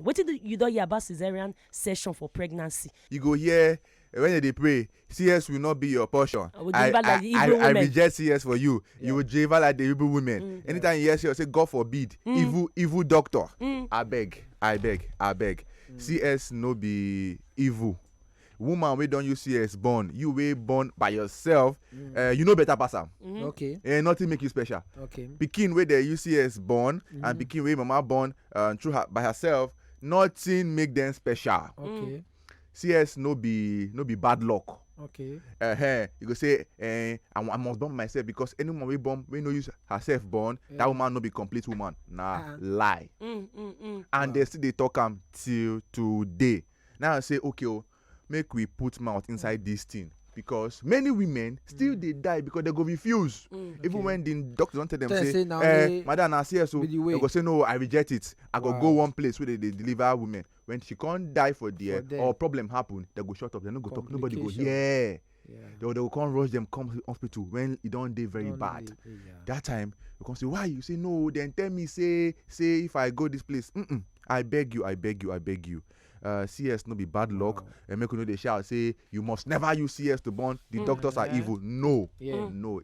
What did you don't hear about Caesarean session for pregnancy? You go here when they pray, CS will not be your portion. I reject CS for you. Yeah. You will deliver like the Hebrew women. Anytime you hear CS, say God forbid. Evil doctor. I beg. CS no be evil. Woman we don't use CS born. You way born by yourself. You know better pass am. Okay. And nothing make you special. Okay. Pikin where they UCS born and Pikin where mama born through her by herself. Nothing make them special. Okay. CS no be bad luck. Okay. You go say I must born myself because any woman we born we no use herself born, that woman no be complete woman. Nah, lie. And they still they talk am till today. Now I say okay, make we put mouth inside this thing. Because many women still they die because they go refuse. Even when the doctor don't tell them say madam I see so they go say no, I reject it. I go one place where they deliver women. When she can't die for there or problem happen, they go shut up. They no go talk. Nobody go They will come rush them come to hospital when it don't dey very bad. That time you come say why you say no? Then tell me say if I go this place. I beg you. CS no be bad luck. And make you know they shout say you must never use CS to born. The doctors are evil. No,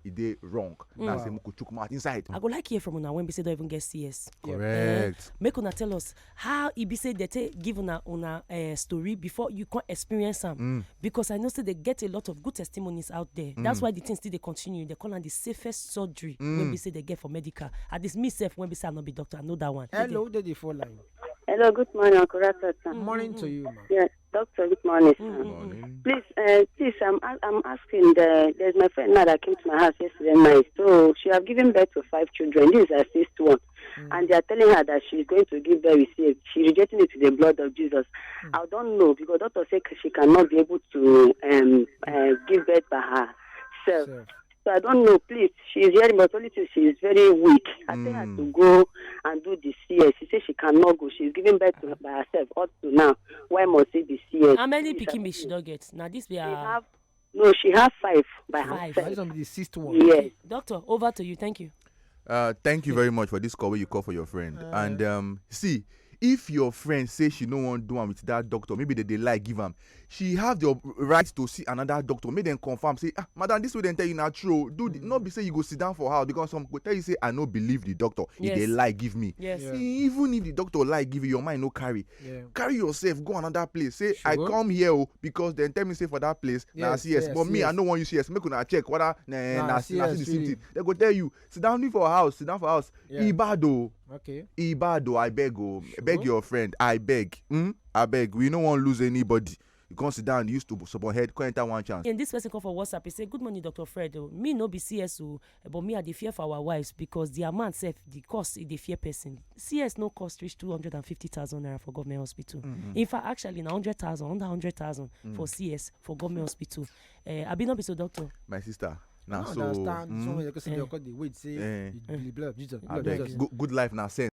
it dey wrong. Now say muku chook mouth inside. I go like hear from una when be say don't even get CS. Correct. Make una tell us how it be say they give una story before you can experience them. Because I know say they get a lot of good testimonies out there. That's why the things still they continue. They call it the safest surgery when we say they get for medical. At this me self when we say I not be doctor, I know that one. Hello, the phone line. Hello, good morning, Uncle Ratata. Morning to you, ma'am. Yes, doctor, good morning. Morning. Please, I'm asking, there's my friend now that came to my house yesterday night. So she have given birth to 5 children. This is her 6th one. And they are telling her that she's going to give birth safe. She's rejecting it to the blood of Jesus. I don't know, because doctor said she cannot be able to give birth by herself. Sure. So I don't know, please. She is hearing, but only she is very weak. I tell her to go and do the CS. She says she cannot go. She's giving birth by herself up to now. Why must it be CS? How many Pikin she don't get? Now this be she has 5 by herself. This will be the 6th one. Yes. Doctor, over to you. Thank you. Thank you very much for this call where you call for your friend. And see, if your friend say she no want do am with that doctor, maybe they like give am, she have the right to see another doctor. Make them confirm say madam this way dem tell you na true. Not be say you go sit down for house because some go tell you say I no believe the doctor. If they like give me, even if the doctor like give you, your mind no carry. Carry yourself go another place. Say I come here because then tell me say for that place na CS. But me I no want you CS. Make una check whether na see the same thing. They go tell you sit down for house. Ibado. Okay. Ibado, I beg beg your friend. I beg. I beg. We no want lose anybody. You can't sit down, used to support head, can't enter one chance. And this person call for WhatsApp. He say, good morning, Dr. Fred. Me no be CSO, but me I dey fear for our wives because the amount self, the cost is the fear person. CS no cost reach 250,000 naira for government hospital. In fact, actually, na 100,000, under 100,000 for CS for government hospital. I be not be so doctor. My sister. Now I understand. Someone they say they got the weight say the blood of Jesus. Good life now sense.